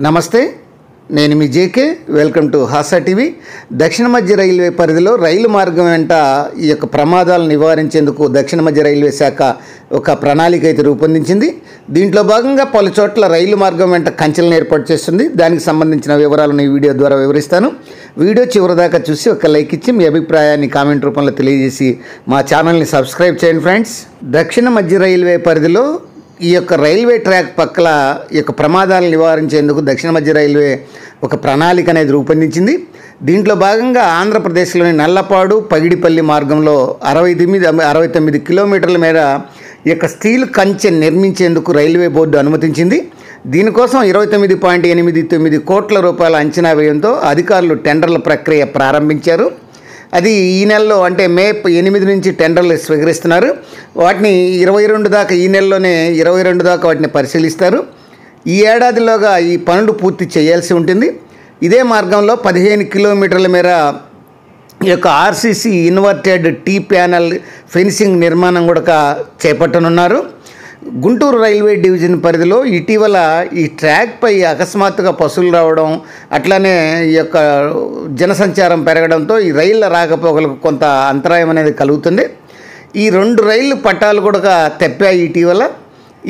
నమస్తే, నేను మీ JK. Welcome to Hasa TV. దక్షిణ మధ్య రైల్వే పరిధిలో రైలు మార్గం వెంట ఈ యొక్క ప్రమాదాలను నివారించేందుకు దక్షిణ మధ్య రైల్వే శాఖ ఒక ప్రణాళిక అయితే రూపొందించింది. దీంట్లో భాగంగా పలు చోట్ల రైలు మార్గం వెంట కంచెలను ఏర్పాటు చేస్తుంది. దానికి సంబంధించిన వివరాలను ఈ వీడియో ద్వారా వివరిస్తాను. వీడియో చివరిదాకా చూసి ఒక లైక్ ఇచ్చి మీ అభిప్రాయాన్ని కామెంట్ రూపంలో తెలియజేసి మా ఛానల్ని సబ్స్క్రైబ్ చేయండి ఫ్రెండ్స్. దక్షిణ మధ్య రైల్వే పరిధిలో ఈ యొక్క రైల్వే ట్రాక్ పక్కల ఈ యొక్క ప్రమాదాలను నివారించేందుకు దక్షిణ మధ్య రైల్వే ఒక ప్రణాళిక అనేది రూపొందించింది. దీంట్లో భాగంగా ఆంధ్రప్రదేశ్లోని నల్లపాడు పగిడిపల్లి మార్గంలో 69 కిలోమీటర్ల మేర ఈ యొక్క స్టీల్ కంచె నిర్మించేందుకు రైల్వే బోర్డు అనుమతించింది. దీనికోసం 29.89 కోట్ల రూపాయల అంచనా వ్యయంతో అధికారులు టెండర్ల ప్రక్రియ ప్రారంభించారు. అది ఈ నెలలో అంటే మే 8 నుంచి టెండర్లు స్వీకరిస్తున్నారు. వాటిని 22 దాకా, ఈ నెలలోనే 22 దాకా వాటిని పరిశీలిస్తారు. ఈ ఏడాదిలోగా ఈ పనులు పూర్తి చేయాల్సి ఉంటుంది. ఇదే మార్గంలో 15 కిలోమీటర్ల మేర ఈ యొక్క RCC inverted T panel fencing నిర్మాణం కూడా చేపట్టనున్నారు. గుంటూరు రైల్వే డివిజన్ పరిధిలో ఇటీవల ఈ ట్రాక్పై అకస్మాత్తుగా పశువులు రావడం, అట్లానే ఈ యొక్క జనసంచారం పెరగడంతో ఈ రైళ్ల రాకపోకలకు కొంత అంతరాయం అనేది కలుగుతుంది. ఈ 2 రైళ్లు పట్టాలు కూడా తెప్పాయి ఇటీవల.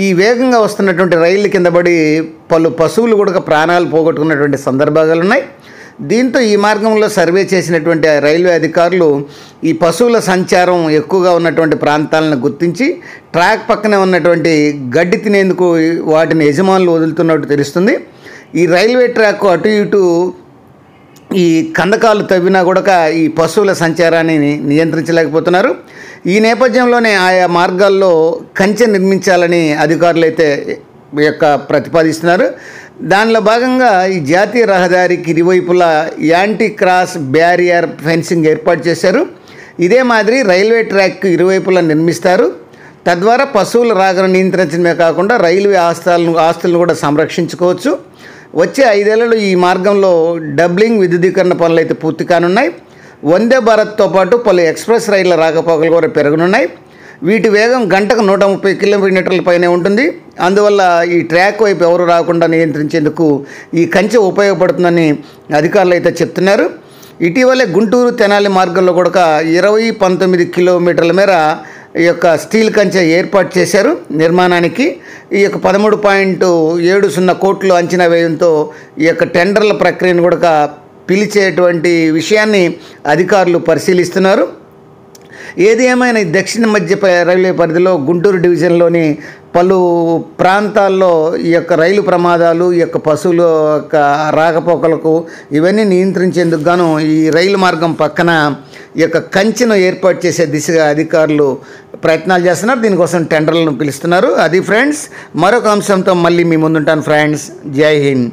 ఈ వేగంగా వస్తున్నటువంటి రైళ్ల కింద పడి పలు పశువులు కూడా ప్రాణాలు పోగొట్టుకున్నటువంటి సందర్భాలు ఉన్నాయి. దీంతో ఈ మార్గంలో సర్వే చేసినటువంటి రైల్వే అధికారులు ఈ పశువుల సంచారం ఎక్కువగా ఉన్నటువంటి ప్రాంతాలను గుర్తించి ట్రాక్ పక్కనే ఉన్నటువంటి గడ్డి తినేందుకు వాటిని యజమానులు వదులుతున్నట్టు తెలుస్తుంది. ఈ రైల్వే ట్రాక్ అటు ఇటు ఈ కందకాలు తవ్వినా కూడా ఈ పశువుల సంచారాన్ని నియంత్రించలేకపోతున్నారు. ఈ నేపథ్యంలోనే ఆయా మార్గాల్లో కంచె నిర్మించాలని అధికారులు అయితే ప్రతిపాదిస్తున్నారు. దానిలో భాగంగా ఈ జాతీయ రహదారికి ఇరువైపులా యాంటీ క్రాస్ బ్యారియర్ ఫెన్సింగ్ ఏర్పాటు చేశారు. ఇదే మాదిరి రైల్వే ట్రాక్ ఇరువైపులా నిర్మిస్తారు. తద్వారా పశువుల రాకను నియంత్రించడమే కాకుండా రైల్వే ఆస్తులను కూడా సంరక్షించుకోవచ్చు. వచ్చే 5 ఏళ్లలో ఈ మార్గంలో డబ్లింగ్ విద్యుదీకరణ పనులు అయితే పూర్తి కానున్నాయి. వందే భారత్తో పాటు పలు ఎక్స్ప్రెస్ రైళ్ల రాకపోకలు కూడా పెరగనున్నాయి. వీటి వేగం గంటకు 130 కిలోమీటర్ల పైనే ఉంటుంది. అందువల్ల ఈ ట్రాక్ వైపు ఎవరు రాకుండా నియంత్రించేందుకు ఈ కంచె ఉపయోగపడుతుందని అధికారులు అయితే చెప్తున్నారు. ఇటీవలే గుంటూరు తెనాలి మార్గంలో కూడా 19 కిలోమీటర్ల మేర ఈ యొక్క స్టీల్ కంచె ఏర్పాటు చేశారు నిర్మాణానికి. ఈ యొక్క 13.70 కోట్లు అంచనా వ్యయంతో ఈ యొక్క టెండర్ల ప్రక్రియను కూడా పిలిచేటువంటి విషయాన్ని అధికారులు పరిశీలిస్తున్నారు. ఏది ఏమైనా దక్షిణ మధ్య రైల్వే పరిధిలో గుంటూరు డివిజన్లోని పలు ప్రాంతాల్లో ఈ యొక్క రైలు ప్రమాదాలు, ఈ యొక్క పశువుల యొక్క రాకపోకలకు ఇవన్నీ నియంత్రించేందుకు గాను ఈ రైలు మార్గం పక్కన ఈ యొక్క కంచెను ఏర్పాటు చేసే దిశగా అధికారులు ప్రయత్నాలు చేస్తున్నారు. దీనికోసం టెండర్లను పిలుస్తున్నారు. అది ఫ్రెండ్స్, మరొక అంశంతో మళ్ళీ మీ ముందుంటాను ఫ్రెండ్స్. జై హింద్.